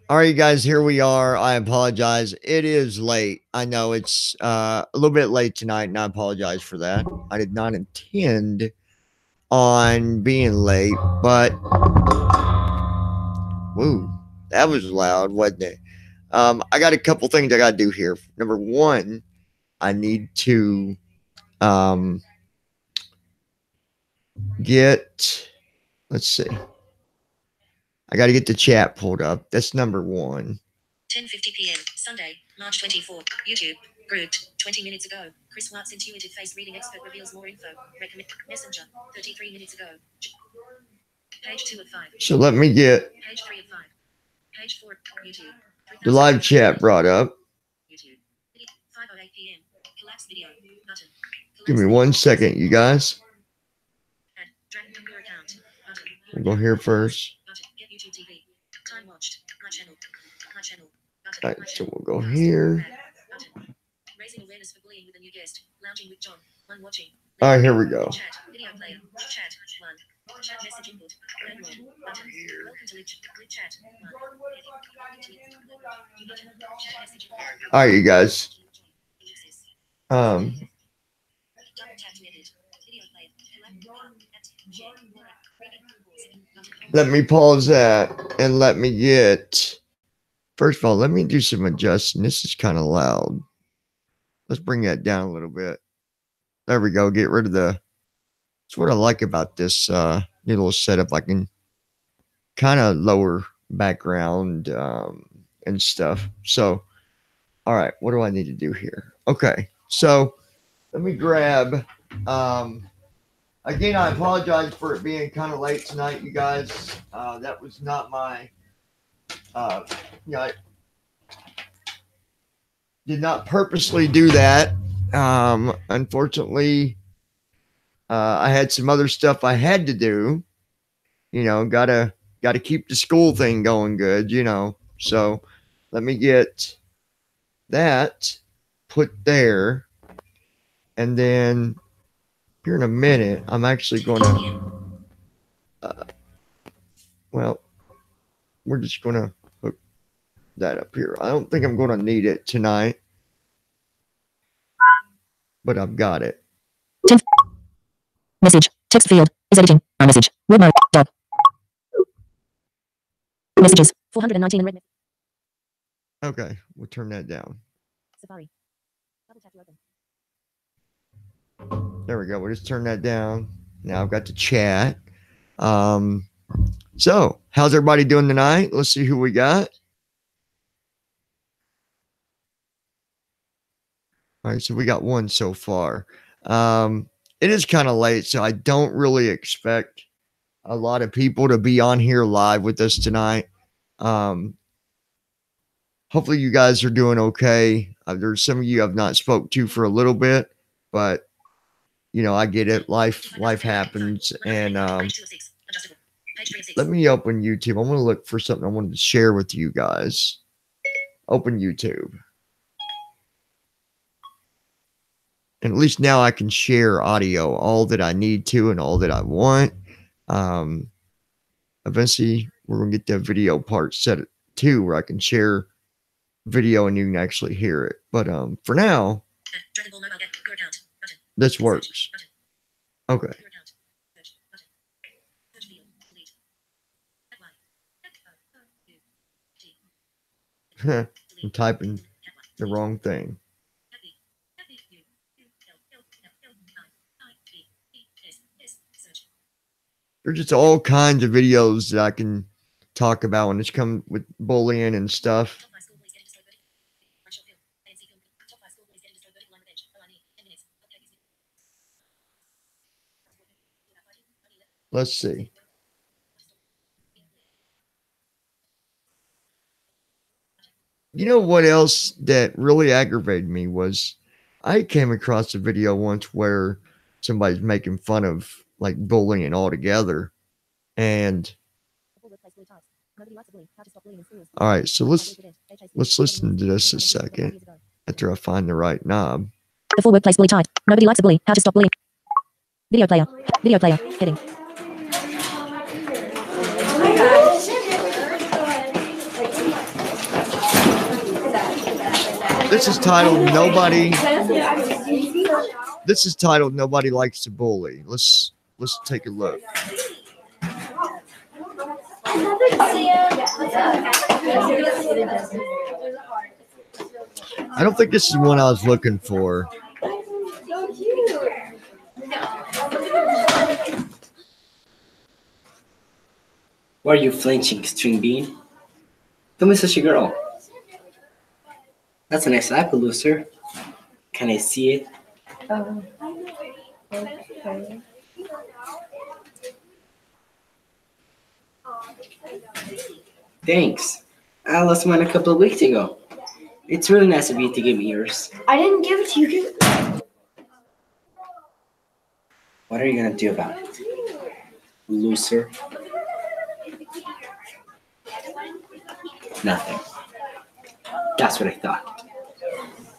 All right, guys, here we are. I apologize. It is late. I know it's a little bit late tonight, and I apologize for that. I did not intend on being late, but woo, that was loud, wasn't it? I got a couple things I got to do here. Number one, I need to um, get, let's see, I got to get the chat pulled up. That's number one. 10:50 p.m. Sunday, March 24th. YouTube. Grouped. 20 minutes ago. Chris Watts intuitive face reading expert reveals more info. Recommend Messenger. 33 minutes ago. Page 2 of 5. So let me get Page 3 of 5. Page 4. YouTube. the live chat brought up. YouTube. 5:08 p.m. Collapse video. Button. Give me 1 second, you guys. Add. Drag computer account. Button. We'll go here first. Button. Get YouTube TV. Time watched. My channel. My channel. Button. All right, so we'll go here. Button. Raising awareness for bullying with a new guest. Lounging with John. One watching. All right, here we go. Chat. Video player. Chat. 1. Chat message input. Learn more. Button. Welcome to Glitch Chat. 1. Chat message. All right, you guys. Double tap to edit. Video player. Let me pause that and let me get. First of all, let me do some adjusting. This is kind of loud. Let's bring that down a little bit. There we go. Get rid of the. That's what I like about this new little setup. I can kind of lower background and stuff. So, all right, what do I need to do here? Okay, so let me grab. Again, I apologize for it being kind of late tonight, you guys. That was not my. I did not purposely do that. Unfortunately, I had some other stuff I had to do. Gotta keep the school thing going good. So let me get that put there, and then here in a minute, I'm actually going to. Well, we're just going to hook that up here. I don't think I'm going to need it tonight, but I've got it. Message. Text field is editing. iMessage. Web mode. Dog. Messages. 419 in red. Okay, we'll turn that down. Safari. Double tap to open. There we go. We'll just turn that down. Now I've got the chat. So how's everybody doing tonight? Let's see who we got. All right, so we got one so far. It is kind of late, so I don't really expect a lot of people to be on here live with us tonight. Hopefully you guys are doing okay. There's some of you I've not spoke to for a little bit, but I get it. Life happens. And let me open YouTube. I want to look for something I wanted to share with you guys. Open YouTube. And at least now I can share audio, all that I need to and all that I want. Eventually, we're going to get the video part set too, where I can share video and you can actually hear it. But for now, this works. Okay. I'm typing the wrong thing. There's just all kinds of videos that I can talk about when it's come with bullying and stuff. Let's see. You know what else that really aggravated me was I came across a video once where somebody's making fun of like bullying altogether. And all right, so let's listen to this a second after I find the right knob. The full workplace bully type. Nobody likes a bully. How to stop bullying. Video player. Video player. Heading. This is titled Nobody. This is titled Nobody Likes to Bully. Let's take a look. I don't think this is one I was looking for. Why are you flinching, String Bean? Don't be such a girl. That's a nice apple, loser. Can I see it? Okay. Thanks. I lost mine a couple of weeks ago. It's really nice of you to give me yours. I didn't give it to you. What are you gonna do about it? Loser? Nothing. That's what I thought.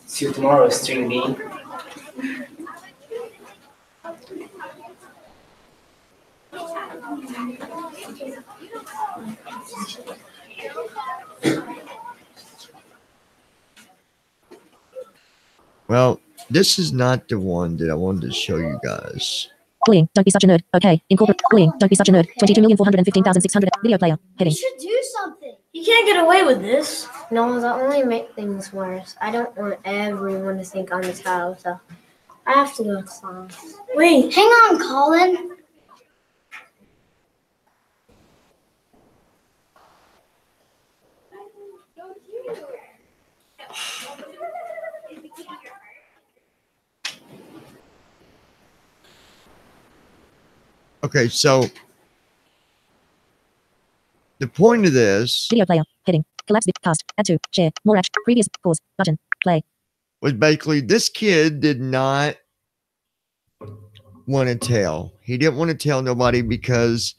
See you tomorrow, String Bean. Well, this is not the one that I wanted to show you guys. Bullying. Don't be such a nerd. Okay. Incorporate. Bullying. Don't be such a nerd. 22,415,600. Video player. Heading. You should do something. You can't get away with this. No, that'll only make things worse. I don't want everyone to think I'm a child, so I have to go to class. Wait, hang on, Colin. Okay, so the point of this Video player. Heading. Collapse. Cast. Add to. Share. More action. Previous. Pause. Button. Play. was basically this kid did not want to tell. He didn't want to tell nobody because,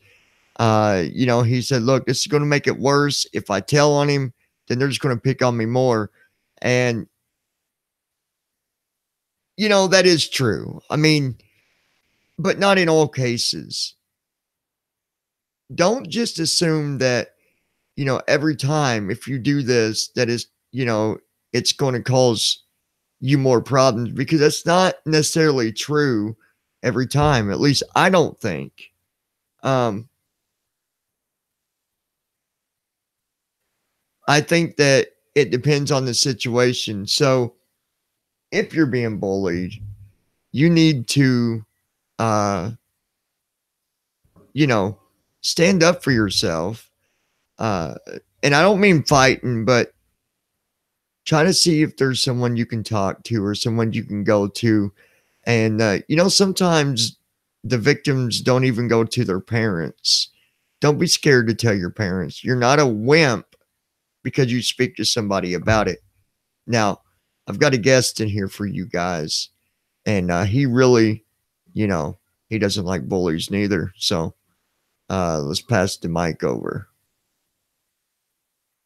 he said, look, this is going to make it worse. If I tell on him, then they're just going to pick on me more. And, that is true. I mean, but not in all cases. Don't just assume that, every time if you do this, that is, it's going to cause you more problems, because that's not necessarily true every time. At least I don't think. I think that it depends on the situation. So if you're being bullied, you need to, stand up for yourself. And I don't mean fighting, but try to see if there's someone you can talk to or someone you can go to. And, sometimes the victims don't even go to their parents. Don't be scared to tell your parents. You're not a wimp because you speak to somebody about it. Now, I've got a guest in here for you guys, and he really, he doesn't like bullies neither. So let's pass the mic over.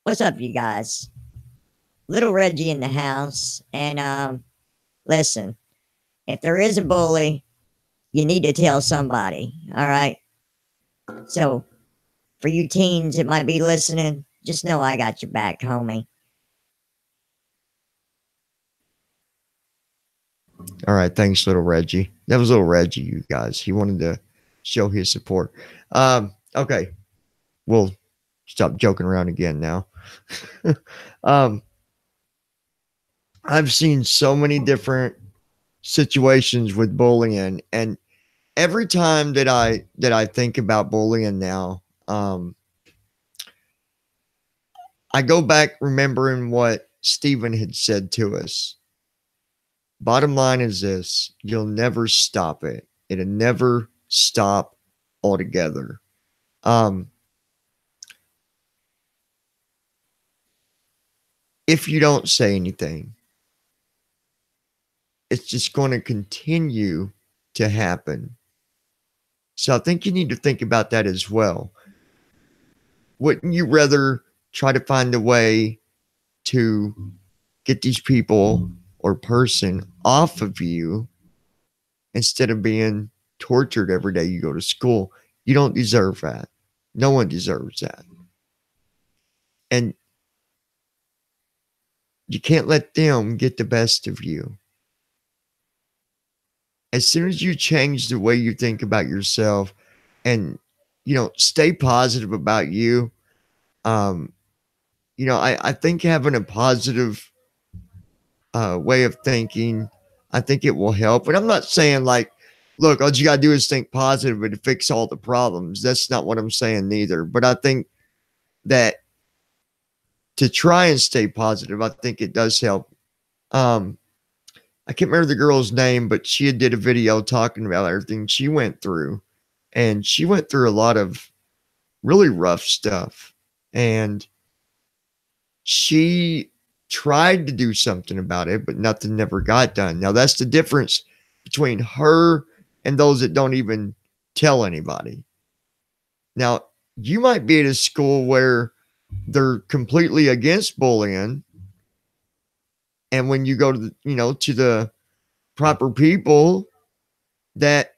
What's up, you guys? Little Reggie in the house. And listen, if there is a bully, you need to tell somebody. All right. So for you teens that might be listening, just know I got your back, homie. All right, thanks, little Reggie. That was little Reggie, you guys. He wanted to show his support. Okay, we'll stop joking around again now. I've seen so many different situations with bullying, and every time that I think about bullying now, I go back remembering what Stephen had said to us. Bottom line is this: you'll never stop it. It'll never stop altogether. If you don't say anything, it's just going to continue to happen. So I think you need to think about that as well. Wouldn't you rather try to find a way to get these people or person off of you instead of being tortured every day you go to school? You don't deserve that. No one deserves that. And You can't let them get the best of you. As soon as you change the way you think about yourself and, stay positive about you, I think having a positive way of thinking, I think it will help. And I'm not saying like, look, all you got to do is think positive and fix all the problems. That's not what I'm saying neither. But I think that to try and stay positive, I think it does help. I can't remember the girl's name, but she did a video talking about everything she went through. And she went through a lot of really rough stuff. And she tried to do something about it, but nothing never got done. Now, that's the difference between her and those that don't even tell anybody. Now, you might be at a school where they're completely against bullying. And when you go to to the proper people, that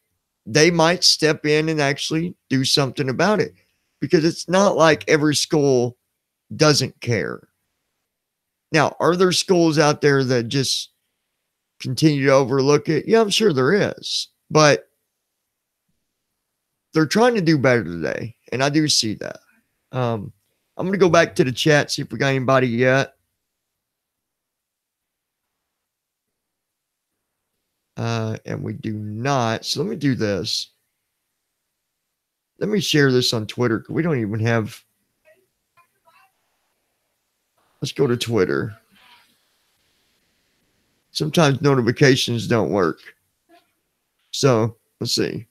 they might step in and actually do something about it, because it's not like every school doesn't care. Now, are there schools out there that just continue to overlook it? Yeah, I'm sure there is, but they're trying to do better today, and I do see that. I'm going to go back to the chat, see if we got anybody yet. And we do not. So let me do this. Let me share this on Twitter, because we don't even have. Let's go to Twitter. Sometimes notifications don't work. So let's see.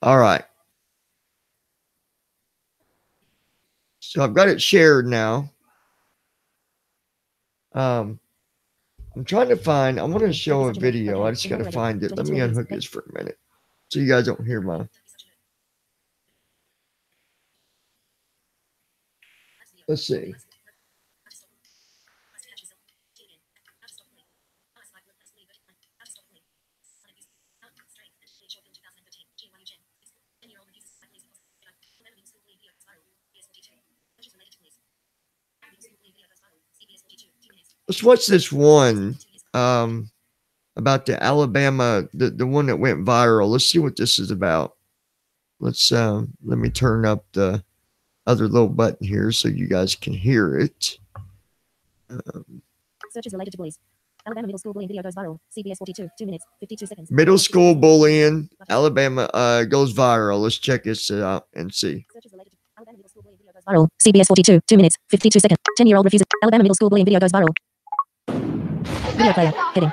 All right. So I've got it shared now. I'm trying to find, I want to show a video. I just got to find it. Let me unhook this for a minute so you guys don't hear my. Let's see. Let's watch this one about the Alabama, the one that went viral. Let's see what this is about. Let's let me turn up the other little button here so you guys can hear it. Searches related to bullies. Alabama middle school bullying video goes viral. CBS 42, 2 minutes, 52 seconds. Middle school bullying, Alabama goes viral. Let's check this out and see. Searches related to Alabama middle school bullying video goes viral. CBS 42, 2 minutes, 52 seconds. 10-year-old refuses. Alabama middle school bullying video goes viral. Video player. Heading.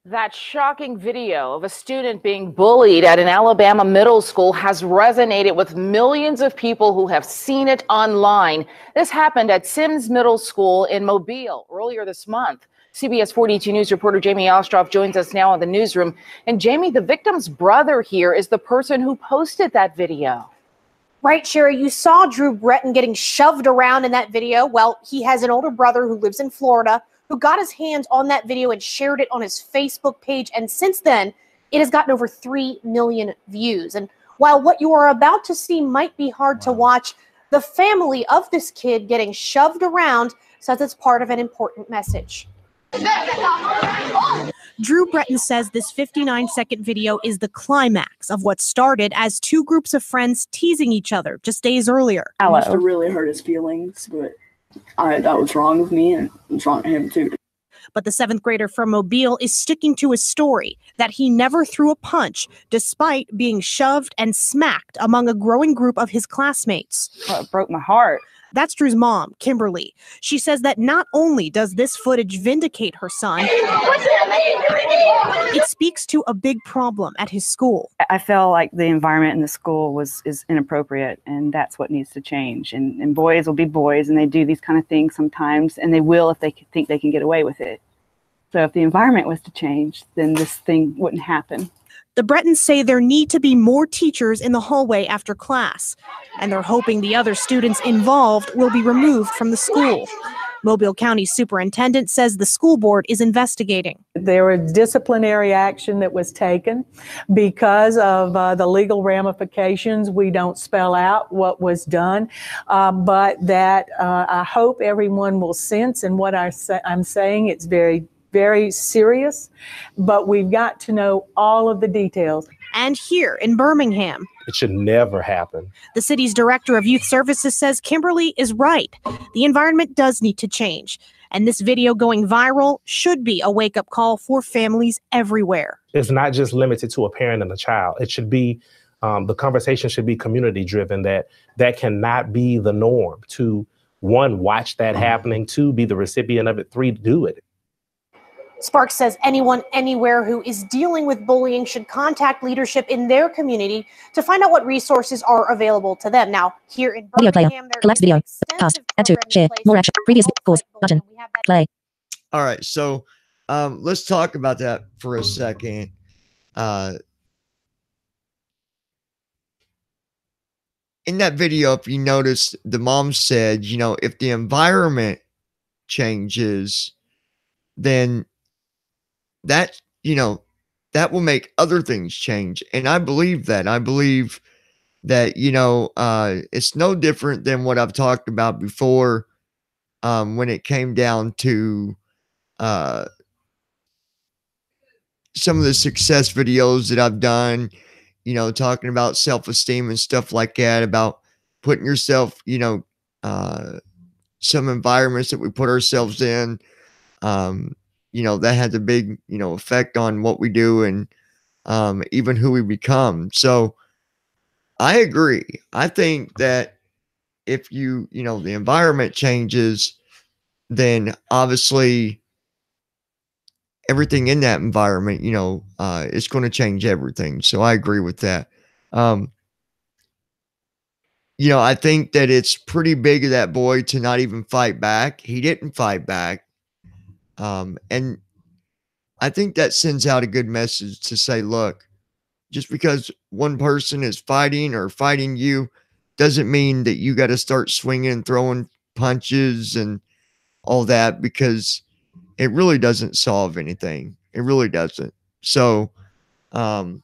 That shocking video of a student being bullied at an Alabama middle school has resonated with millions of people who have seen it online. This happened at Sims Middle School in Mobile earlier this month. CBS 42 News reporter Jamie Ostroff joins us now in the newsroom. And Jamie, the victim's brother here is the person who posted that video. Right, Sherry, you saw Drew Breton getting shoved around in that video. Well, he has an older brother who lives in Florida who got his hands on that video and shared it on his Facebook page. And since then, it has gotten over 3 million views. And while what you are about to see might be hard to watch, the family of this kid getting shoved around says it's part of an important message. Drew Breton says this 59-second video is the climax of what started as two groups of friends teasing each other just days earlier. I must have really hurt his feelings, but that was wrong of me, and it was wrong of him too. But the 7th grader from Mobile is sticking to his story that he never threw a punch despite being shoved and smacked among a growing group of his classmates. Oh, it broke my heart. That's Drew's mom, Kimberly. She says that not only does this footage vindicate her son, it speaks to a big problem at his school. I feel like the environment in the school is inappropriate, and that's what needs to change. And boys will be boys, and they do these kind of things sometimes, and they will if they think they can get away with it. So if the environment was to change, then this thing wouldn't happen. The Bretons say there need to be more teachers in the hallway after class, and they're hoping the other students involved will be removed from the school. Mobile County Superintendent says the school board is investigating. There was disciplinary action that was taken because of the legal ramifications. We don't spell out what was done, but that I hope everyone will sense in what I'm saying. It's very, very serious, but we've got to know all of the details. And here in Birmingham, it should never happen. The city's director of youth services says Kimberly is right. The environment does need to change. And this video going viral should be a wake-up call for families everywhere. It's not just limited to a parent and a child. It should be, the conversation should be community driven, that cannot be the norm. To, one, watch that happening, two, be the recipient of it, three, do it. Sparks says anyone anywhere who is dealing with bullying should contact leadership in their community to find out what resources are available to them. Now, here in Video player. Birmingham, there Collapse is an video. Pause. Add to. Share. More action. Previous. Pause. Button. Play. All right, so let's talk about that for a second. In that video, if you notice, the mom said, you know, if the environment changes, then that, you know, that will make other things change. And I believe that. I believe that, you know, it's no different than what I've talked about before when it came down to some of the success videos that I've done, you know, talking about self-esteem and stuff like that, about putting yourself, you know, some environments that we put ourselves in, you know, that has a big, you know, effect on what we do and even who we become. So I agree. I think that if you know, the environment changes, then obviously everything in that environment, you know, it's going to change everything. So I agree with that. You know, I think that it's pretty big of that boy to not even fight back. He didn't fight back. And I think that sends out a good message to say, look, just because one person is fighting or fighting you doesn't mean that you got to start swinging and throwing punches and all that, because it really doesn't solve anything. It really doesn't. So, you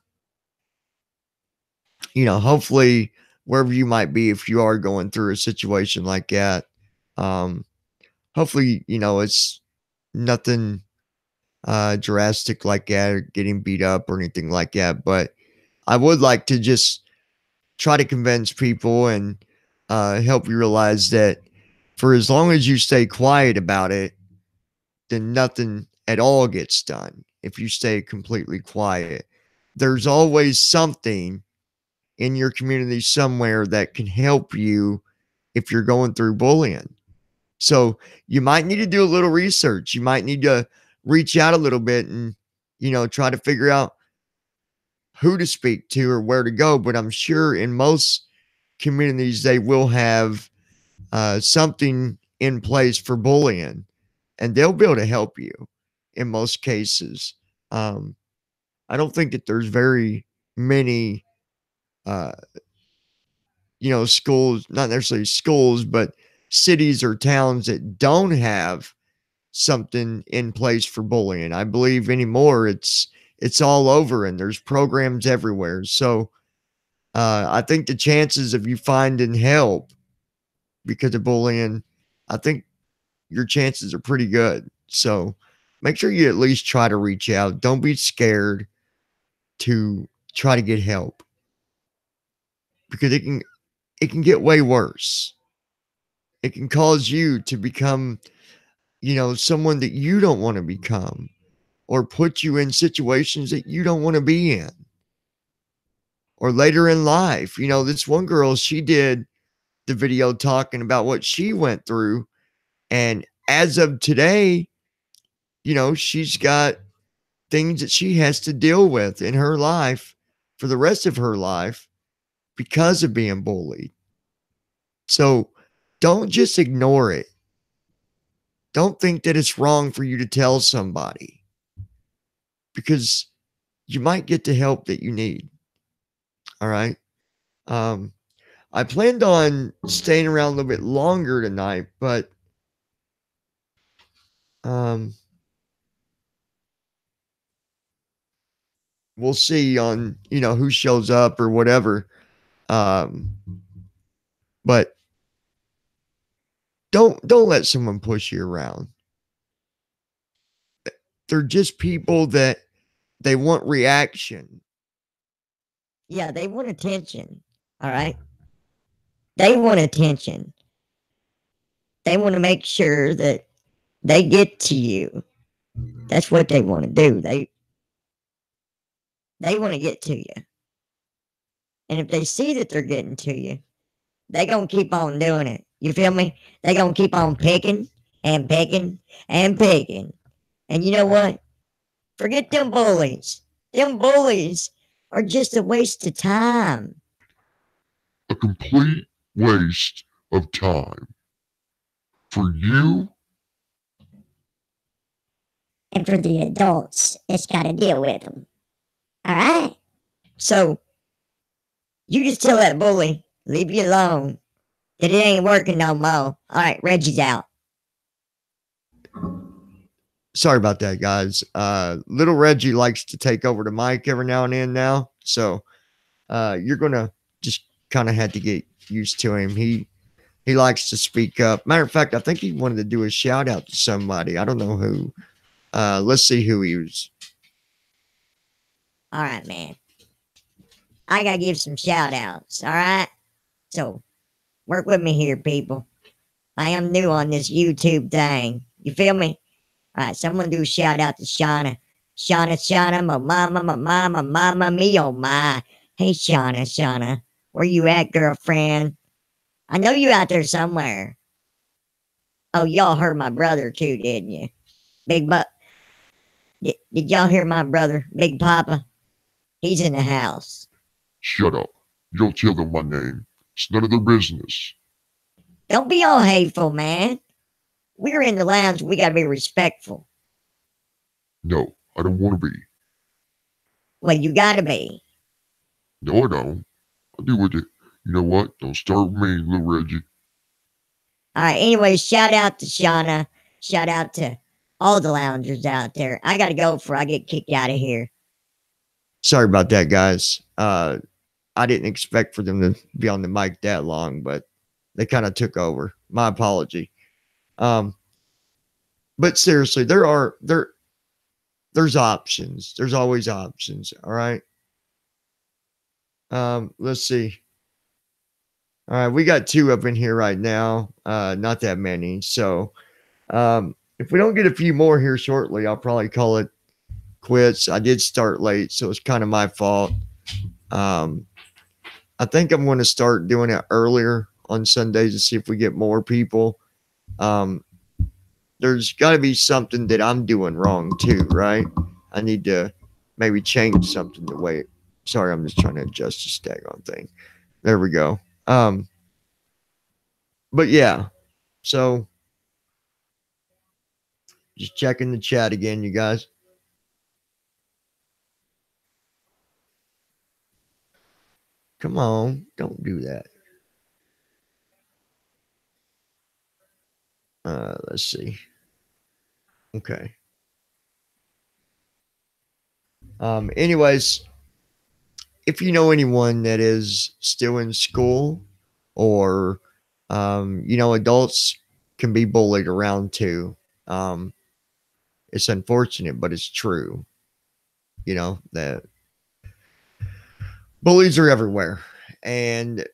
know, hopefully wherever you might be, if you are going through a situation like that, hopefully, you know, it's nothing drastic like that or getting beat up or anything like that. But I would like to just try to convince people and help you realize that for as long as you stay quiet about it, then nothing at all gets done. If you stay completely quiet, there's always something in your community somewhere that can help you if you're going through bullying. So you might need to do a little research. You might need to reach out a little bit and, you know, try to figure out who to speak to or where to go. But I'm sure in most communities, they will have something in place for bullying, and they'll be able to help you in most cases. I don't think that there's very many, you know, schools, not necessarily schools, but cities or towns that don't have something in place for bullying. I believe anymore it's all over and there's programs everywhere. So I think the chances of you finding help because of bullying, I think your chances are pretty good. So make sure you at least try to reach out. Don't be scared to try to get help, because it can get way worse. It can cause you to become, you know, someone that you don't want to become, or put you in situations that you don't want to be in. Or later in life, you know, this one girl, she did the video talking about what she went through. And as of today, you know, she's got things that she has to deal with in her life for the rest of her life because of being bullied. So don't just ignore it. Don't think that it's wrong for you to tell somebody, because you might get the help that you need. All right. I planned on staying around a little bit longer tonight, but we'll see on, you know, who shows up or whatever. Um, but don't let someone push you around. They're just people that they want reaction. Yeah, they want attention. All right. They want attention. They want to make sure that they get to you. That's what they want to do. They want to get to you. And if they see that they're getting to you, they gonna keep on doing it. You feel me? They gonna keep on picking and picking and picking. And you know what? Forget them bullies. Them bullies are just a waste of time. A complete waste of time. For you and for the adults that's got to deal with them. All right? So, you just tell that bully, leave you alone, that it ain't working no more. All right, Reggie's out. Sorry about that, guys. Little Reggie likes to take over the mic every now and then now. So you're gonna just kind of have to get used to him. He likes to speak up. Matter of fact, I think he wanted to do a shout out to somebody. I don't know who. Let's see who he was. All right, man. I gotta give some shout outs, all right? So, work with me here, people. I am new on this YouTube thing. You feel me? All right, someone do a shout out to Shauna. Shauna, my mama, me, oh my. Hey, Shauna, where you at, girlfriend? I know you out there somewhere. Oh, y'all heard my brother too, didn't you? Big Buck. Did y'all hear my brother, Big Papa? He's in the house. shut up. You don't tell them my name. It's none of their business. Don't be all hateful, man. We're in the lounge. We gotta be respectful. No, I don't want to be. Well, you gotta be. No, I don't. I'll do with it. You know what? Don't start with me, little Reggie. All right, anyway, shout out to Shauna. Shout out to all the loungers out there. I gotta go before I get kicked out of here. Sorry about that, guys. I didn't expect for them to be on the mic that long, but they kind of took over. My apology. But seriously, there's options. There's always options. All right. Let's see. All right, we got 2 up in here right now. Not that many. So if we don't get a few more here shortly, I'll probably call it quits. I did start late, so it's kind of my fault. I think I'm going to start doing it earlier on Sundays to see if we get more people. There's got to be something that I'm doing wrong too, right? I need to maybe change something the way. Sorry, I'm just trying to adjust the daggone thing. There we go. But yeah, so just checking the chat again, you guys. Come on, don't do that. Let's see. Okay. Anyways, if you know anyone that is still in school or, you know, adults can be bullied around too. It's unfortunate, but it's true. You know, that bullies are everywhere. And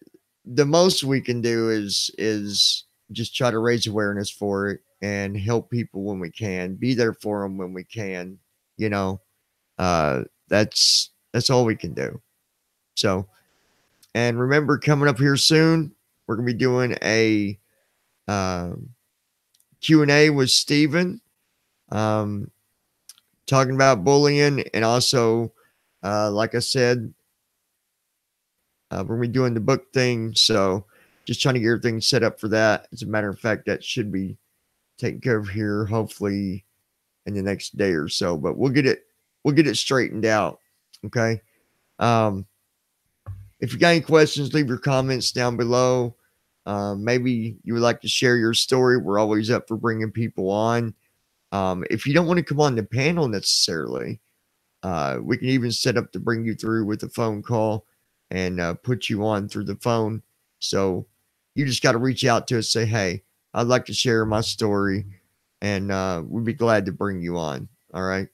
the most we can do is just try to raise awareness for it and help people when we can, be there for them when we can, you know. That's all we can do. So, and remember, coming up here soon, we're gonna be doing a Q&A with Steven, talking about bullying, and also, like I said, we're gonna be doing the book thing. So, just trying to get everything set up for that. As a matter of fact, that should be taken care of here, hopefully, in the next day or so. But we'll get it straightened out. Okay. If you got any questions, leave your comments down below. Maybe you would like to share your story. We're always up for bringing people on. If you don't want to come on the panel necessarily, we can even set up to bring you through with a phone call and put you on through the phone. So you just got to reach out to us, say, hey, I'd like to share my story, and we'd be glad to bring you on. All right.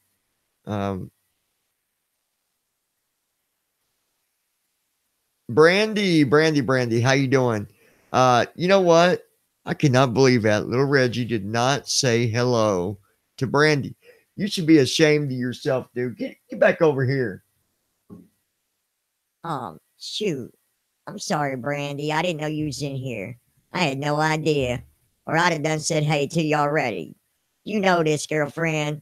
Brandy, how you doing? You know what? I cannot believe that little Reggie did not say hello to Brandy. You should be ashamed of yourself, dude. Get back over here. Shoot. I'm sorry, Brandy. I didn't know you was in here. I had no idea. Or I'd have done said hey to you already. You know this, girlfriend.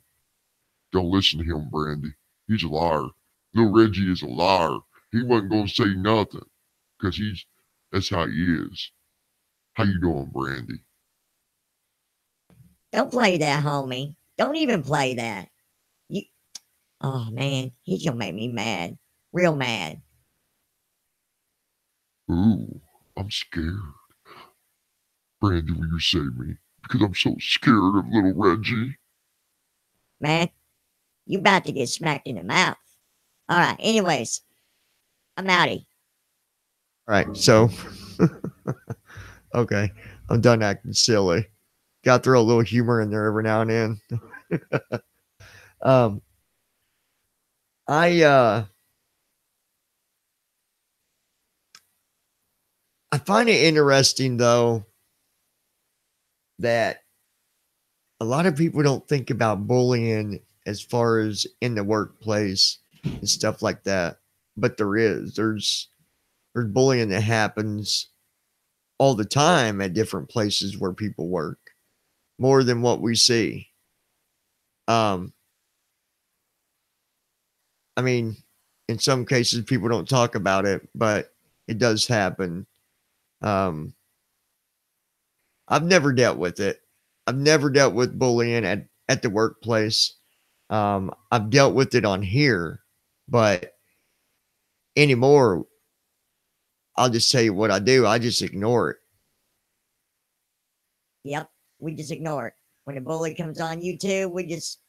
Don't listen to him, Brandy. He's a liar. Little Reggie is a liar. He wasn't gonna say nothing. Cause that's how he is. How you doing, Brandy? Don't play that, homie. Don't even play that. Oh man, he's gonna make me mad. Real mad. Ooh, I'm scared. Brandy, will you save me? Because I'm so scared of little Reggie. Man, you about to get smacked in the mouth. Alright, anyways. I'm outie. All right, so okay, I'm done acting silly. Got to throw a little humor in there every now and then. I find it interesting though that a lot of people don't think about bullying as far as in the workplace and stuff like that, but there's bullying that happens all the time at different places where people work, more than what we see. I mean, in some cases people don't talk about it, but it does happen. Um, I've never dealt with it. I've never dealt with bullying at the workplace. I've dealt with it on here, but anymore, I'll just tell you what I do. I just ignore it. Yep, we just ignore it. When a bully comes on YouTube, we just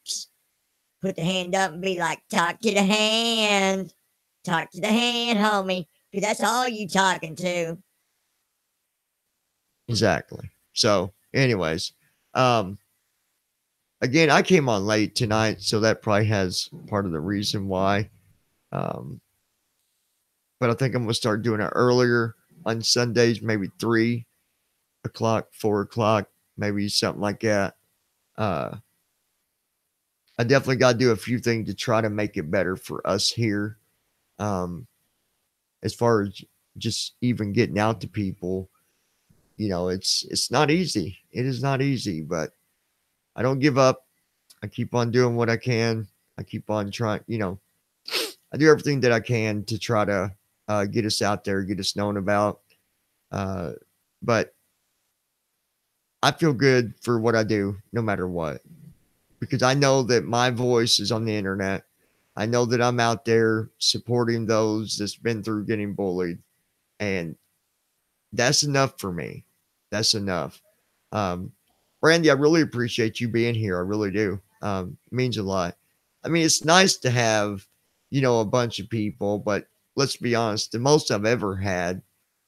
put the hand up and be like, talk to the hand. Talk to the hand, homie. Because that's all you talking to. Exactly. So, anyways, again, I came on late tonight, so that probably has part of the reason why. But I think I'm gonna start doing it earlier on Sundays, maybe 3 o'clock, 4 o'clock, maybe something like that. I definitely got to do a few things to try to make it better for us here. As far as just even getting out to people, it's not easy. It is not easy, but I don't give up. I keep on doing what I can. I keep on trying, I do everything that I can to try to get us out there, get us known about. But I feel good for what I do, no matter what, because I know that my voice is on the internet. I know that I'm out there supporting those that's been through getting bullied, and that's enough for me. That's enough. Randy, I really appreciate you being here. I really do. Means a lot. I mean, it's nice to have, a bunch of people, but let's be honest, the most I've ever had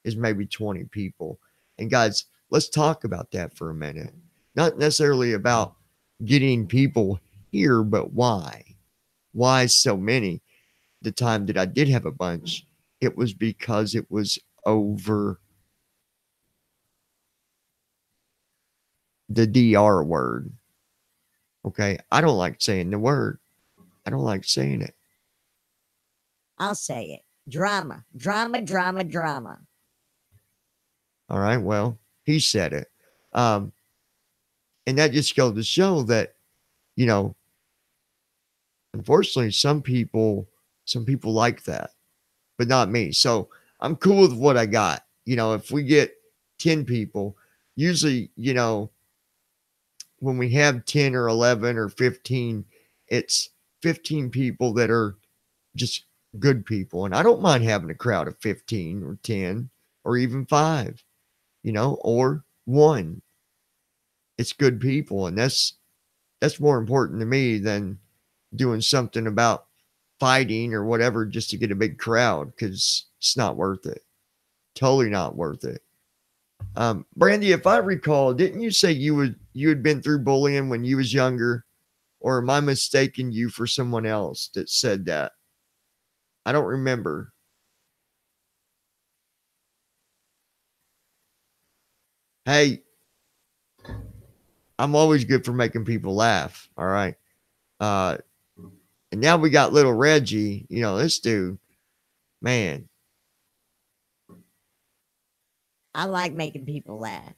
is maybe 20 people. And guys, let's talk about that for a minute. Not necessarily about getting people here, but why? Why so many? The time that I did have a bunch, it was because it was over the DR word. Okay. I don't like saying the word. I don't like saying it. I'll say it. Drama. Drama, drama, drama. All right. Well, he said it. And that just goes to show that, unfortunately, some people like that, but not me. So I'm cool with what I got. If we get 10 people, usually, when we have 10 or 11 or 15, it's 15 people that are just good people. And I don't mind having a crowd of 15 or 10 or even 5, or 1. It's good people. And That's more important to me than doing something about fighting or whatever just to get a big crowd, because it's not worth it. Totally not worth it. Brandy, if I recall, didn't you say you had been through bullying when you was younger, or am I mistaking you for someone else that said that? I don't remember. Hey, I'm always good for making people laugh. All right. Uh, and now we got little Reggie. You know, this dude, man. I like making people laugh.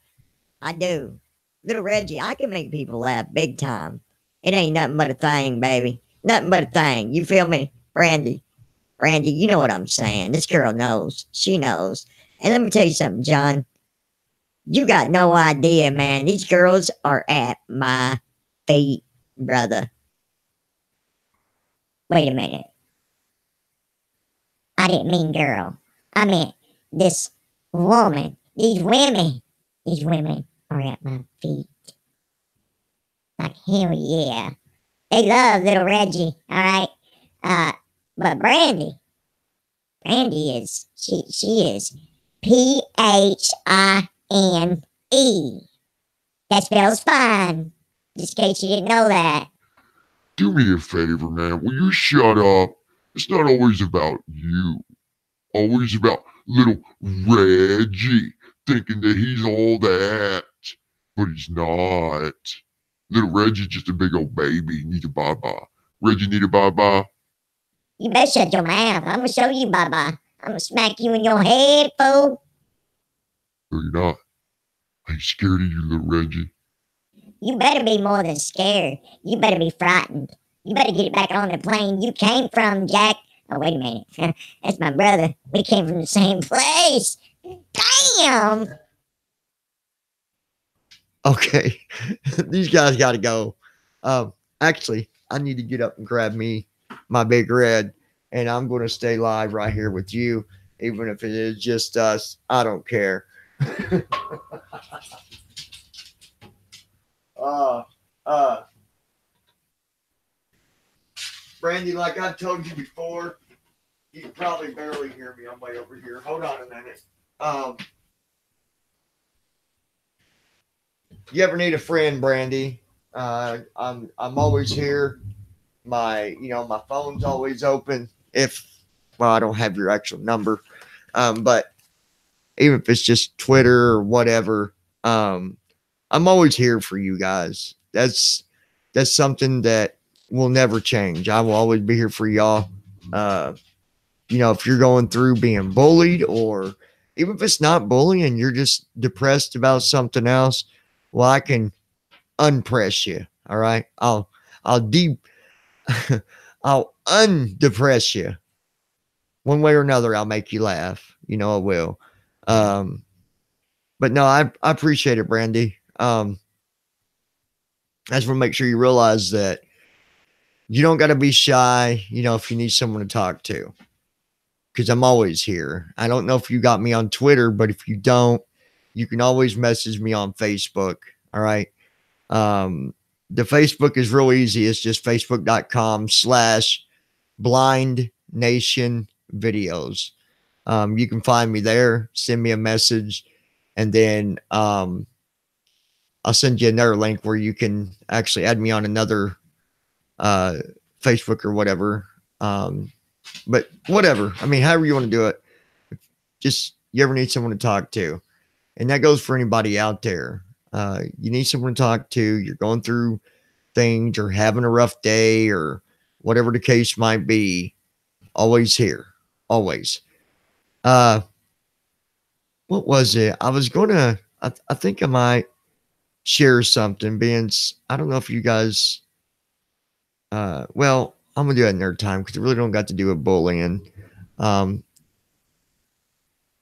I do. Little Reggie, I can make people laugh big time. It ain't nothing but a thing, baby. Nothing but a thing. You feel me? Brandy. Brandy, you know what I'm saying. This girl knows. She knows. And let me tell you something, John. You got no idea, man. These girls are at my feet, brother. Wait a minute. I didn't mean girl. I meant this woman. These women. These women are at my feet. Like, hell yeah. They love little Reggie, alright? But Brandy she is Phine. That spells fine. Just in case you didn't know that. Do me a favor, man. Will you shut up? It's not always about you. Always about little Reggie thinking that he's all that, but he's not. Little Reggie's just a big old baby. He needs a baba. Reggie need a baba. You better shut your mouth. I'm gonna show you, Baba. I'm gonna smack you in your head, fool. No, you're not. I ain't scared of you, little Reggie. You better be more than scared. You better be frightened. You better get back on the plane you came from, Jack. Oh, wait a minute. That's my brother. We came from the same place. Damn! Okay. These guys got to go. Actually, I need to get up and grab me my big red, and I'm going to stay live right here with you, even if it is just us. I don't care. Brandy, like I've told you before, you can probably barely hear me. I'm way over here. Hold on a minute. You ever need a friend, Brandy? I'm always here. My phone's always open. I don't have your actual number, but even if it's just Twitter or whatever, I'm always here for you guys. That's something that will never change. I will always be here for y'all. If you're going through being bullied, or even if it's not bullying, you're just depressed about something else, well, I can unpress you. All right. I'll I'll undepress you. One way or another, I'll make you laugh. I will. But no, I appreciate it, Brandy. I just want to make sure you realize that you don't got to be shy, if you need someone to talk to, because I'm always here. I don't know if you got me on Twitter, but if you don't, you can always message me on Facebook. All right. The Facebook is real easy. It's just facebook.com/Blind Nation Videos. You can find me there, send me a message, and then I'll send you another link where you can actually add me on another Facebook or whatever. But whatever. I mean, however you want to do it. Just you ever need someone to talk to. And that goes for anybody out there. You need someone to talk to. You're going through things or having a rough day or whatever the case might be. Always here. Always. What was it? I was going to, I think I might share something, being, I don't know if you guys, well, I'm going to do it another time because it really don't got to do with bullying.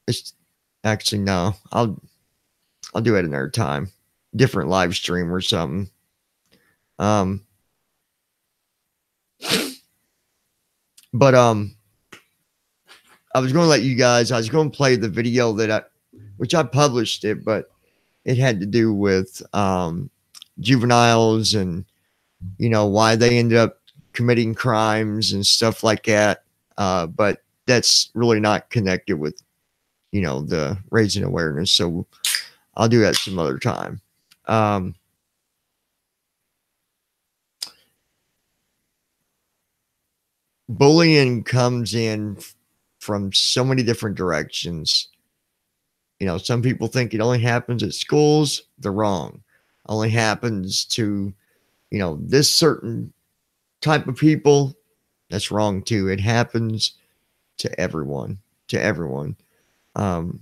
It's actually, no, I'll do it another time. Different live stream or something. But I was going to let you guys, I was going to play the video which I published it, but it had to do with juveniles and why they ended up committing crimes and stuff like that. But that's really not connected with, the raising awareness. So I'll do that some other time. Bullying comes in from so many different directions. Some people think it only happens at schools. They're wrong. Only happens to, this certain type of people. That's wrong too. It happens to everyone. To everyone. Not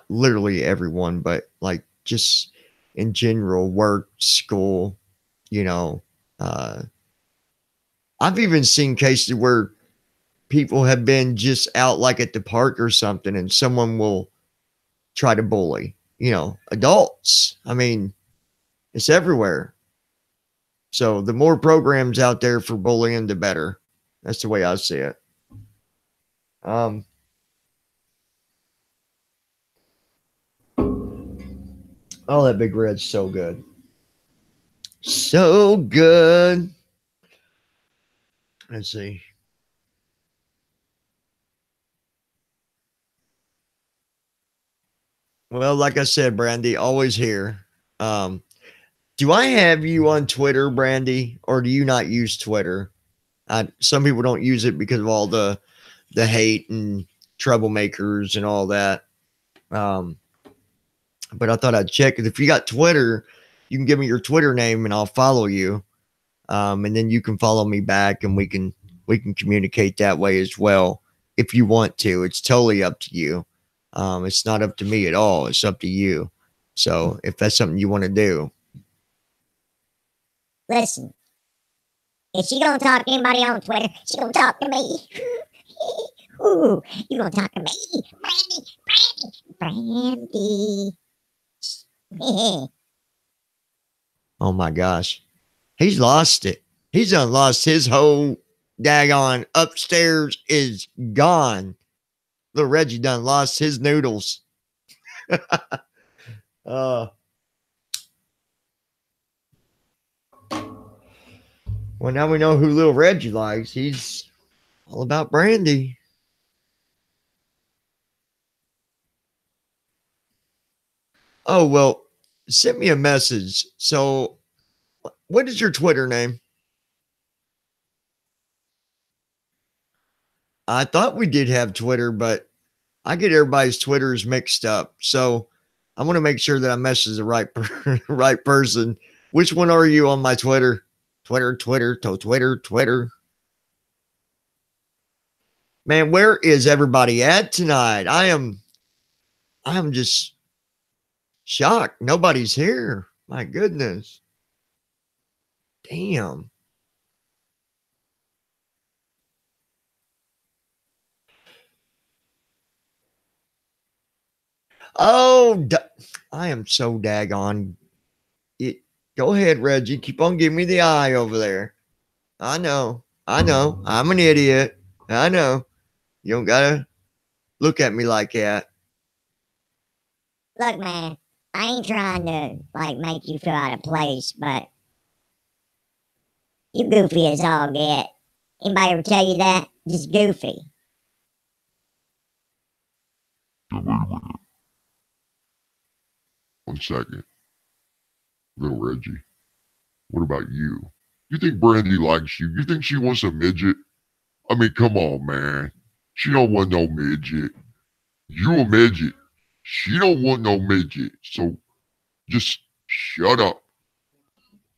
literally everyone, but like just in general, work, school, I've even seen cases where people have been just out like at the park or something and someone will try to bully, adults. I mean, it's everywhere. So the more programs out there for bullying, the better. That's the way I see it. Oh, that Big Red's so good. So good. Let's see. Well, like I said, Brandy, always here. Do I have you on Twitter, Brandy, or do you not use Twitter? Some people don't use it because of all the hate and troublemakers and all that. But I thought I'd check it. If you got Twitter, you can give me your Twitter name and I'll follow you. And then you can follow me back and we can communicate that way as well if you want to. It's totally up to you. It's not up to me at all. It's up to you. So if that's something you want to do. Listen, if she gonna talk to anybody on Twitter, she gonna talk to me. Ooh, you gonna talk to me, Brandy. Oh my gosh. He's lost it. He's done lost his whole daggone upstairs is gone. Little Reggie done lost his noodles. Well, now we know who little Reggie likes. He's all about Brandy. Oh, well, send me a message. So, what is your Twitter name? I thought we did have Twitter, but I get everybody's Twitters mixed up. So, I want to make sure that I message the right person. Which one are you on my Twitter? Twitter. Man, where is everybody at tonight? I am just shocked. Nobody's here. My goodness. Damn. Oh, I am so daggone. Go ahead, Reggie. Keep on giving me the eye over there. I know. I'm an idiot. I know. You don't gotta look at me like that. Look, man, I ain't trying to make you feel out of place, but you goofy as all get. Anybody ever tell you that? Just goofy. Wait a minute. 1 second. Little Reggie, what about you? You think Brandy likes you? You think she wants a midget? I mean, come on, man. She don't want no midget. You a midget. She don't want no midget. So just shut up.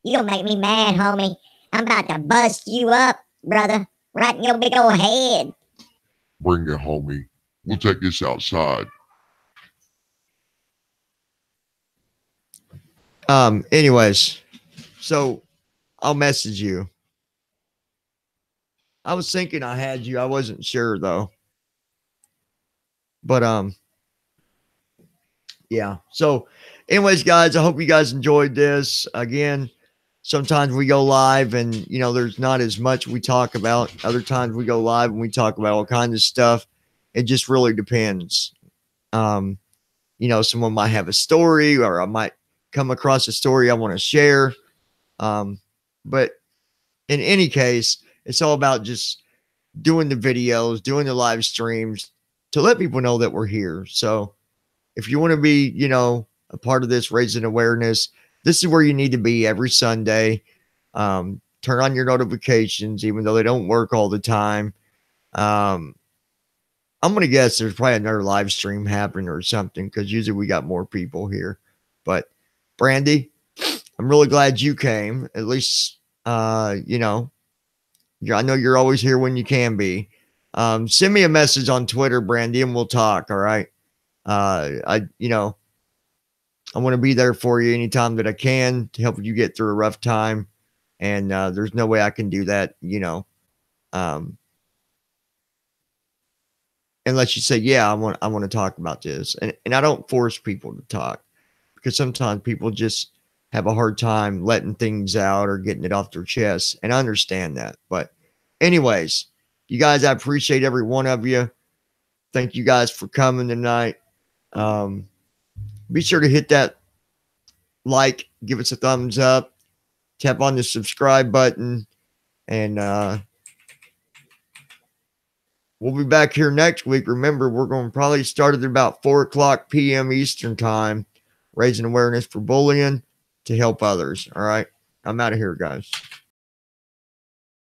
You gonna make me mad, homie. I'm about to bust you up, brother. Right in your big old head. Bring it, homie. We'll take this outside. Anyways, so I'll message you. I was thinking I had you. I wasn't sure though. But yeah. So anyways, guys, I hope you guys enjoyed this. Again, sometimes we go live and there's not as much we talk about. Other times we go live and we talk about all kinds of stuff. It just really depends. Someone might have a story or I might come across a story I want to share. But in any case, it's all about just doing the videos, doing the live streams to let people know that we're here. So if you want to be, you know, a part of this, raising awareness, this is where you need to be every Sunday. Turn on your notifications, even though they don't work all the time. I'm going to guess there's probably another live stream happening or something, because usually we got more people here. But Brandy, I'm really glad you came. At least, you know, I know you're always here when you can be. Send me a message on Twitter, Brandy, and we'll talk. All right. You know, I want to be there for you anytime that I can to help you get through a rough time. And there's no way I can do that, you know, unless you say, yeah, I want to talk about this. And I don't force people to talk, because sometimes people just have a hard time letting things out or getting it off their chest. And I understand that. But anyways, you guys, I appreciate every one of you. Thank you guys for coming tonight. Be sure to hit that like, give us a thumbs up, tap on the subscribe button, and we'll be back here next week. Remember, we're going to probably start at about 4:00 p.m. Eastern time, raising awareness for bullying to help others. All right. I'm out of here, guys.